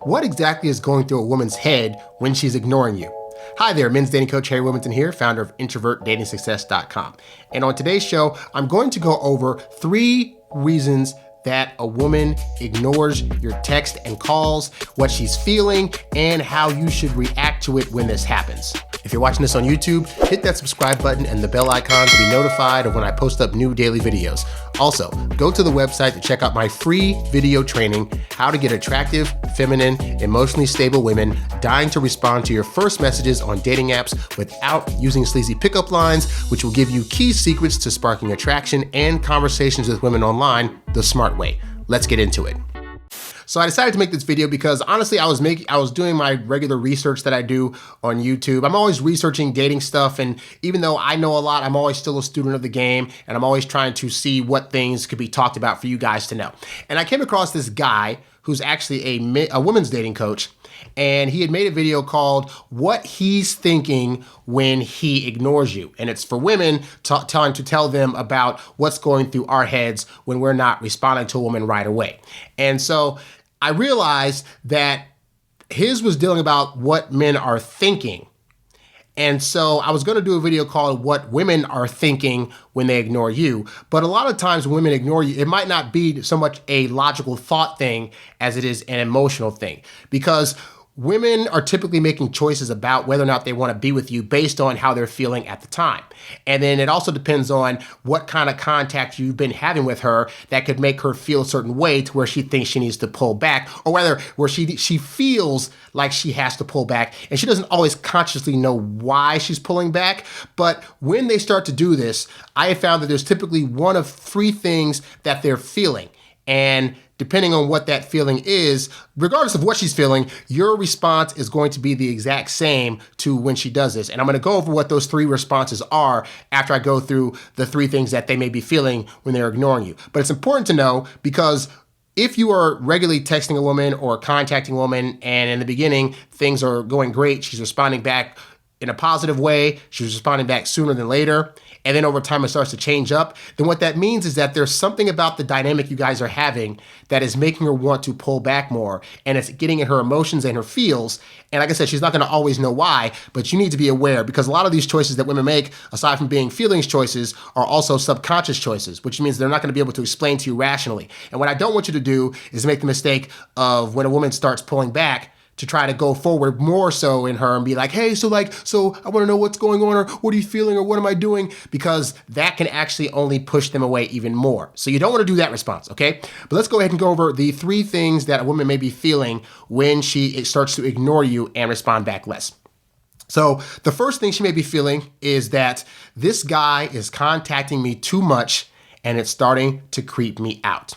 What exactly is going through a woman's head when she's ignoring you? Hi there, men's dating coach Harry Wilmington here, founder of IntrovertDatingSuccess.com. And on today's show, I'm going to go over 3 reasons that a woman ignores your text and calls, what she's feeling, and how you should react to it when this happens. If you're watching this on YouTube, hit that subscribe button and the bell icon to be notified of when I post up new daily videos. Also, go to the website to check out my free video training, How to Get Attractive, Feminine, Emotionally Stable Women Dying to Respond to Your First Messages on Dating Apps Without Using Sleazy Pickup Lines, which will give you key secrets to sparking attraction and conversations with women online the smart way. Let's get into it. So I decided to make this video because honestly, I was doing my regular research that I do on YouTube. I'm always researching dating stuff, and even though I know a lot, I'm always still a student of the game, and I'm always trying to see what things could be talked about for you guys to know. And I came across this guy who's actually a women's dating coach, and he had made a video called What He's Thinking When He Ignores You. And it's for women trying to tell them about what's going through our heads when we're not responding to a woman right away. And so I realized that his was dealing about what men are thinking. And so I was going to do a video called What Women Are Thinking When They Ignore You. But a lot of times when women ignore you, it might not be so much a logical thought thing as it is an emotional thing. Because women are typically making choices about whether or not they want to be with you based on how they're feeling at the time. And then it also depends on what kind of contact you've been having with her that could make her feel a certain way to where she thinks she needs to pull back, or whether where she feels like she has to pull back and she doesn't always consciously know why she's pulling back. But when they start to do this, I have found that there's typically one of 3 things that they're feeling. And depending on what that feeling is, regardless of what she's feeling, your response is going to be the exact same to when she does this. And I'm going to go over what those 3 responses are after I go through the 3 things that they may be feeling when they're ignoring you. But it's important to know because if you are regularly texting a woman or contacting a woman and in the beginning things are going great, she's responding back in a positive way, she's responding back sooner than later, and then over time it starts to change up, then what that means is that there's something about the dynamic you guys are having that is making her want to pull back more, and it's getting in her emotions and her feels. And like I said, she's not going to always know why, but you need to be aware, because a lot of these choices that women make, aside from being feelings choices, are also subconscious choices, which means they're not going to be able to explain to you rationally. And what I don't want you to do is make the mistake of when a woman starts pulling back, to try to go forward more so in her and be like, hey, so I want to know what's going on, or what are you feeling, or what am I doing? Because that can actually only push them away even more. So you don't want to do that response, okay? But let's go ahead and go over the 3 things that a woman may be feeling when she starts to ignore you and respond back less. So the first thing she may be feeling is that this guy is contacting me too much and it's starting to creep me out.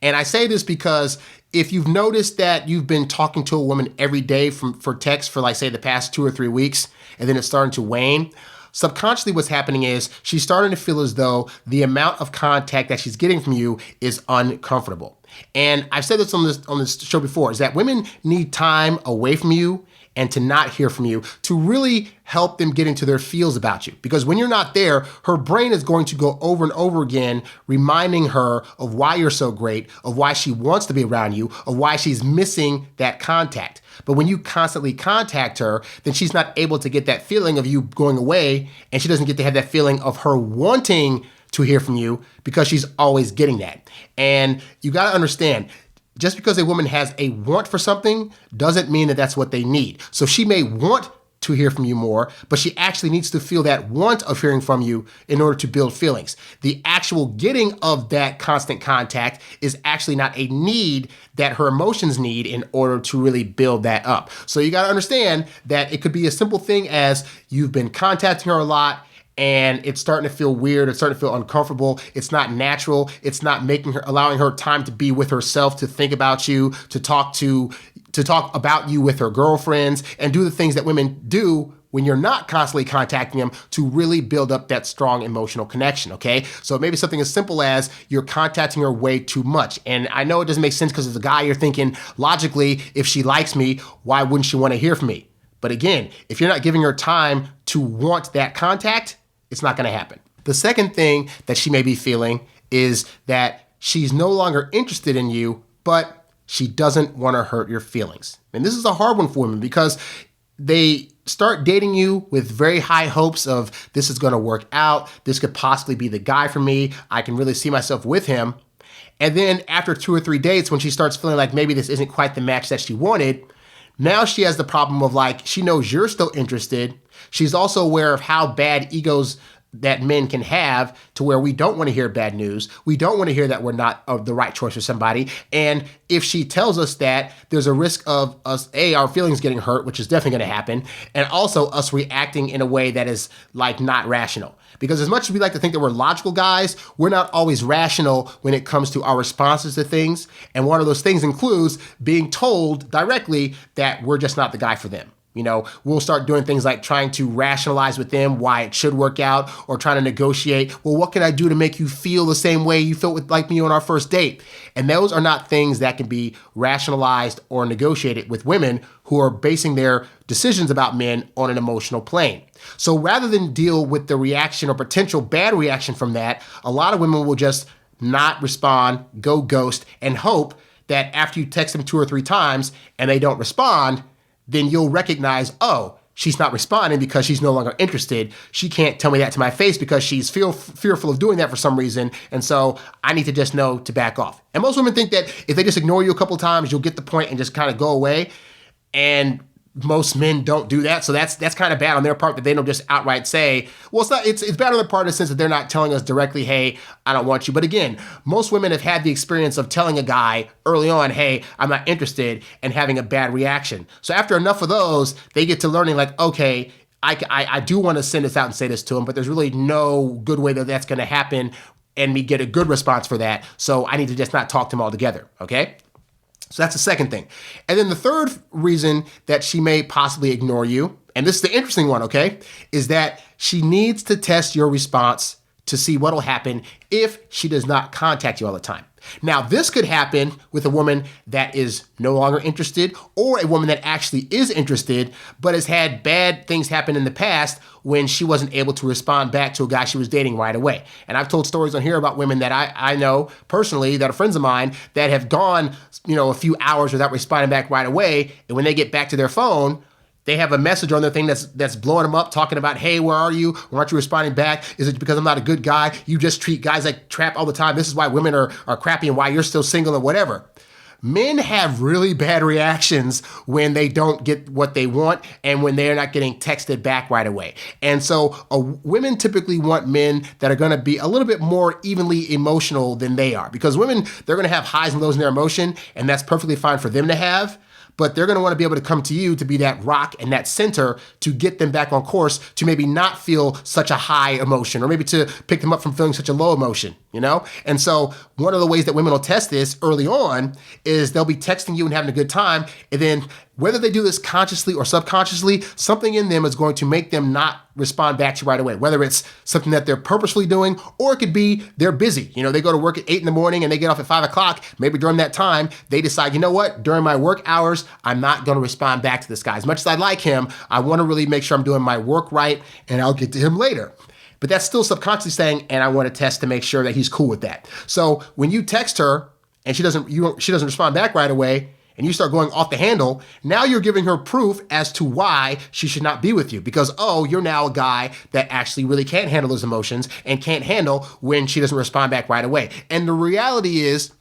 And I say this because if you've noticed that you've been talking to a woman every day for text for, like, say, the past 2 or 3 weeks, and then it's starting to wane, subconsciously what's happening is she's starting to feel as though the amount of contact that she's getting from you is uncomfortable. And I've said this on this show before, is that women need time away from you and to not hear from you to really help them get into their feels about you. Because when you're not there, her brain is going to go over and over again, reminding her of why you're so great, of why she wants to be around you, of why she's missing that contact. But when you constantly contact her, then she's not able to get that feeling of you going away, and she doesn't get to have that feeling of her wanting to hear from you because she's always getting that. And you got to understand, just because a woman has a want for something doesn't mean that that's what they need. So she may want to hear from you more, but she actually needs to feel that want of hearing from you in order to build feelings. The actual getting of that constant contact is actually not a need that her emotions need in order to really build that up. So you got to understand that it could be a simple thing as you've been contacting her a lot, and it's starting to feel weird, it's starting to feel uncomfortable, it's not natural, it's not allowing her time to be with herself, to think about you, to talk about you with her girlfriends, and do the things that women do when you're not constantly contacting them to really build up that strong emotional connection, okay? So maybe something as simple as you're contacting her way too much. And I know it doesn't make sense because as a guy, you're thinking, logically, if she likes me, why wouldn't she want to hear from me? But again, if you're not giving her time to want that contact, it's not going to happen. The second thing that she may be feeling is that she's no longer interested in you, but she doesn't want to hurt your feelings. And this is a hard one for women because they start dating you with very high hopes of this is going to work out. This could possibly be the guy for me. I can really see myself with him. And then after 2 or 3 dates, when she starts feeling like maybe this isn't quite the match that she wanted, now she has the problem of like, she knows you're still interested. She's also aware of how bad egos that men can have to where we don't want to hear bad news. We don't want to hear that we're not the right choice for somebody. And if she tells us that, there's a risk of us, our feelings getting hurt, which is definitely going to happen, and also us reacting in a way that is like not rational. Because as much as we like to think that we're logical guys, we're not always rational when it comes to our responses to things. And one of those things includes being told directly that we're just not the guy for them. You know, we'll start doing things like trying to rationalize with them why it should work out, or trying to negotiate. Well, what can I do to make you feel the same way you felt with like me on our first date? And those are not things that can be rationalized or negotiated with women who are basing their decisions about men on an emotional plane. So rather than deal with the reaction or potential bad reaction from that, a lot of women will just not respond, go ghost, and hope that after you text them 2 or 3 times and they don't respond, then you'll recognize, oh, she's not responding because she's no longer interested. She can't tell me that to my face because she's fearful of doing that for some reason. And so I need to just know to back off. And most women think that if they just ignore you a couple of times, you'll get the point and just kind of go away. And most men don't do that. So that's kind of bad on their part that they don't just outright say, well, it's bad on their part in the sense that they're not telling us directly, hey, I don't want you. But again, most women have had the experience of telling a guy early on, hey, I'm not interested, and having a bad reaction. So after enough of those, they get to learning like, okay, I do want to send this out and say this to him, but there's really no good way that that's going to happen and me get a good response for that. So I need to just not talk to him altogether. Okay. So that's the second thing. And then the third reason that she may possibly ignore you, and this is the interesting one, okay, is that she needs to test your response to see what will happen if she does not contact you all the time. Now, this could happen with a woman that is no longer interested, or a woman that actually is interested, but has had bad things happen in the past when she wasn't able to respond back to a guy she was dating right away. And I've told stories on here about women that I know personally that are friends of mine that have gone, a few hours without responding back right away. And when they get back to their phone, they have a message on their thing that's blowing them up, talking about, hey, where are you? Why aren't you responding back? Is it because I'm not a good guy? You just treat guys like crap all the time. This is why women are crappy and why you're still single and whatever. Men have really bad reactions when they don't get what they want and when they're not getting texted back right away. And so women typically want men that are going to be a little bit more evenly emotional than they are, because women, they're going to have highs and lows in their emotion, and that's perfectly fine for them to have. But they're going to want to be able to come to you to be that rock and that center to get them back on course, to maybe not feel such a high emotion, or maybe to pick them up from feeling such a low emotion, And so one of the ways that women will test this early on is they'll be texting you and having a good time. And then whether they do this consciously or subconsciously, something in them is going to make them not respond back to you right away, whether it's something that they're purposefully doing, or it could be they're busy. They go to work at 8 a.m. and they get off at 5 o'clock. Maybe during that time, they decide, you know what, during my work hours, I'm not going to respond back to this guy. As much as I like him, I want to really make sure I'm doing my work right, and I'll get to him later. But that's still subconsciously saying, and I want to test to make sure that he's cool with that. So when you text her and she doesn't respond back right away, and you start going off the handle, now you're giving her proof as to why she should not be with you. Because, you're now a guy that actually really can't handle those emotions and can't handle when she doesn't respond back right away. And the reality is,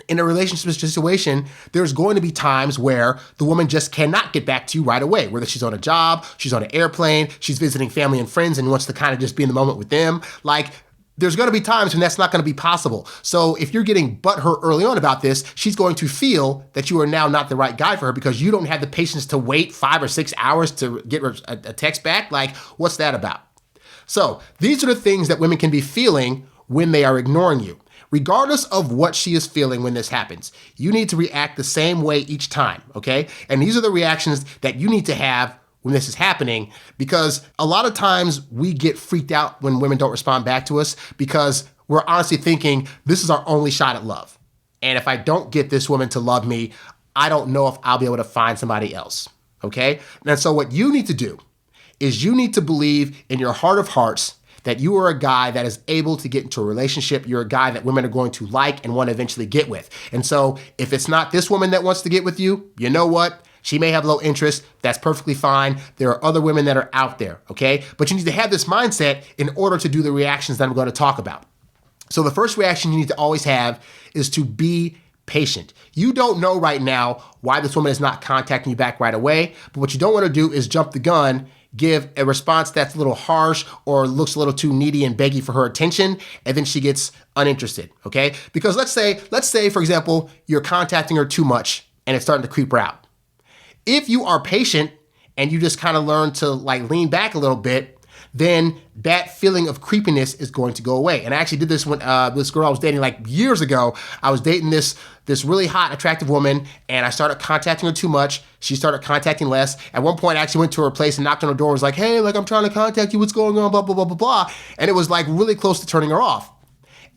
in a relationship situation, there's going to be times where the woman just cannot get back to you right away, whether she's on a job, she's on an airplane, she's visiting family and friends and wants to kind of just be in the moment with them. There's going to be times when that's not going to be possible. So if you're getting butthurt early on about this, she's going to feel that you are now not the right guy for her because you don't have the patience to wait 5 or 6 hours to get a text back. What's that about? So these are the things that women can be feeling when they are ignoring you. Regardless of what she is feeling when this happens, you need to react the same way each time, okay? And these are the reactions that you need to have when this is happening, because a lot of times we get freaked out when women don't respond back to us because we're honestly thinking this is our only shot at love. And if I don't get this woman to love me, I don't know if I'll be able to find somebody else, okay? And so what you need to do is you need to believe in your heart of hearts that you are a guy that is able to get into a relationship. You're a guy that women are going to like and want to eventually get with. And so if it's not this woman that wants to get with you, you know what? She may have low interest. That's perfectly fine. There are other women that are out there, okay? But you need to have this mindset in order to do the reactions that I'm going to talk about. So the first reaction you need to always have is to be patient. You don't know right now why this woman is not contacting you back right away, but what you don't want to do is jump the gun, give a response that's a little harsh or looks a little too needy and beggy for her attention, and then she gets uninterested, okay? Because let's say, for example, you're contacting her too much and it's starting to creep her out. If you are patient and you just kind of learn to like lean back a little bit, then that feeling of creepiness is going to go away. And I actually did this when this girl I was dating like years ago. I was dating this really hot, attractive woman, and I started contacting her too much. She started contacting less. At one point, I actually went to her place and knocked on her door. Was like, hey, like I'm trying to contact you. What's going on? Blah, blah, blah, blah, blah. And it was like really close to turning her off.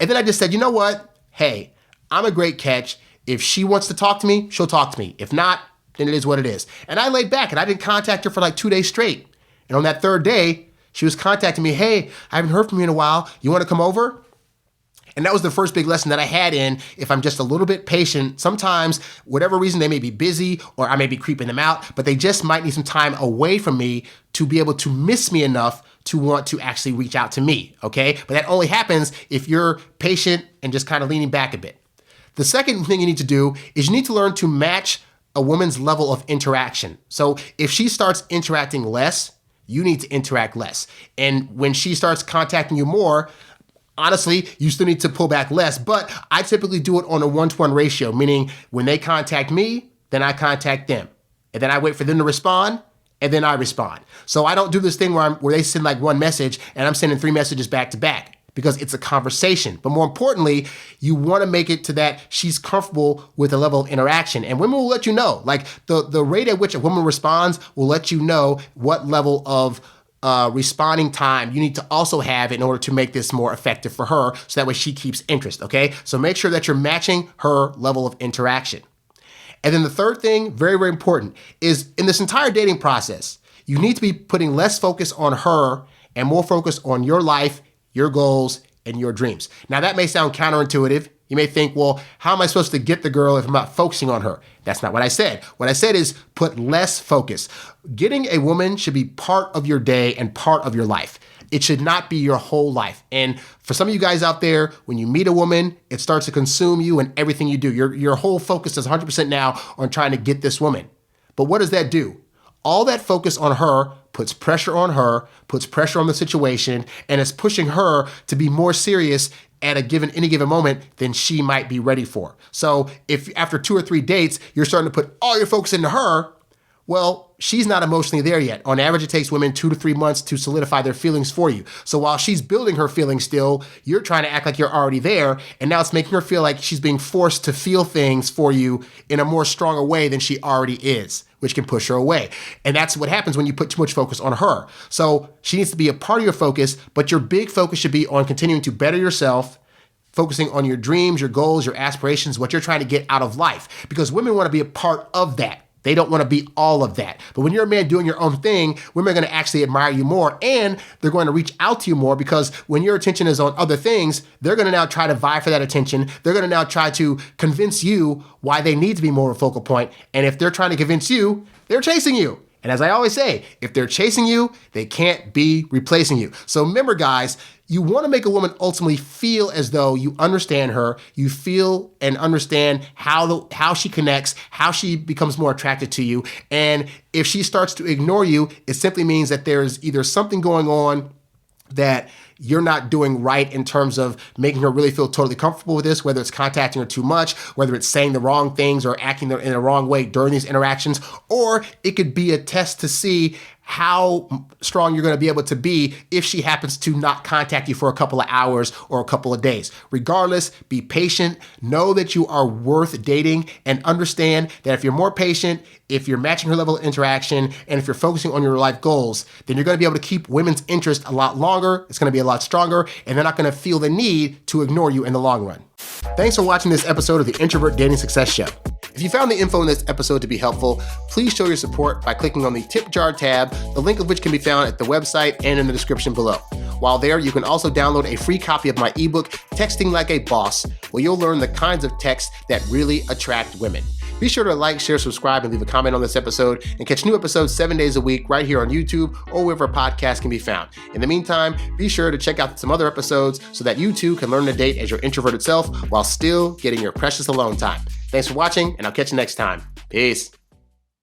And then I just said, you know what? Hey, I'm a great catch. If she wants to talk to me, she'll talk to me. If not, then it is what it is. And I laid back and I didn't contact her for like 2 days straight. And on that third day, she was contacting me, hey, I haven't heard from you in a while. You want to come over? And that was the first big lesson that I had in, if I'm just a little bit patient, sometimes, whatever reason, they may be busy or I may be creeping them out, but they just might need some time away from me to be able to miss me enough to want to actually reach out to me, okay? But that only happens if you're patient and just kind of leaning back a bit. The second thing you need to do is you need to learn to match a woman's level of interaction. So if she starts interacting less, you need to interact less. And when she starts contacting you more, honestly, you still need to pull back less. But I typically do it on a 1-to-1 ratio, meaning when they contact me, then I contact them. And then I wait for them to respond, and then I respond. So I don't do this thing where they send like one message and I'm sending 3 messages back to back, because it's a conversation. But more importantly, you want to make it to that she's comfortable with the level of interaction. And women will let you know, like the rate at which a woman responds will let you know what level of responding time you need to also have in order to make this more effective for her, so that way she keeps interest, okay? So make sure that you're matching her level of interaction. And then the third thing, very, very important, is in this entire dating process, you need to be putting less focus on her and more focus on your life, your goals, and your dreams. Now that may sound counterintuitive. You may think, well, how am I supposed to get the girl if I'm not focusing on her? That's not what I said. What I said is put less focus. Getting a woman should be part of your day and part of your life. It should not be your whole life. And for some of you guys out there, when you meet a woman, it starts to consume you and everything you do. Your whole focus is 100% now on trying to get this woman. But what does that do? All that focus on her puts pressure on her, puts pressure on the situation, and it's pushing her to be more serious at any given moment than she might be ready for. So if after 2 or 3 dates, you're starting to put all your focus into her, well, she's not emotionally there yet. On average, it takes women 2 to 3 months to solidify their feelings for you. So while she's building her feelings still, you're trying to act like you're already there, and now it's making her feel like she's being forced to feel things for you in a more stronger way than she already is, which can push her away. And that's what happens when you put too much focus on her. So she needs to be a part of your focus, but your big focus should be on continuing to better yourself, focusing on your dreams, your goals, your aspirations, what you're trying to get out of life. Because women want to be a part of that. They don't want to be all of that. But when you're a man doing your own thing, women are going to actually admire you more, and they're going to reach out to you more, because when your attention is on other things, they're going to now try to vie for that attention. They're going to now try to convince you why they need to be more of a focal point. And if they're trying to convince you, they're chasing you. And as I always say, if they're chasing you, they can't be replacing you. So remember, guys, you want to make a woman ultimately feel as though you understand her, you feel and understand how she connects, how she becomes more attracted to you. And if she starts to ignore you, it simply means that there's either something going on that you're not doing right in terms of making her really feel totally comfortable with this, whether it's contacting her too much, whether it's saying the wrong things or acting in the wrong way during these interactions, or it could be a test to see how strong you're going to be able to be if she happens to not contact you for a couple of hours or a couple of days. Regardless, be patient, know that you are worth dating, and understand that if you're more patient, if you're matching her level of interaction, and if you're focusing on your life goals, then you're going to be able to keep women's interest a lot longer. It's going to be a lot stronger, and they're not going to feel the need to ignore you in the long run. Thanks for watching this episode of the Introvert Dating Success Show. If you found the info in this episode to be helpful, please show your support by clicking on the tip jar tab, the link of which can be found at the website and in the description below. While there, you can also download a free copy of my ebook, Texting Like a Boss, where you'll learn the kinds of texts that really attract women. Be sure to like, share, subscribe, and leave a comment on this episode, and catch new episodes 7 days a week right here on YouTube or wherever podcasts can be found. In the meantime, be sure to check out some other episodes so that you too can learn to date as your introverted self while still getting your precious alone time. Thanks for watching, and I'll catch you next time. Peace.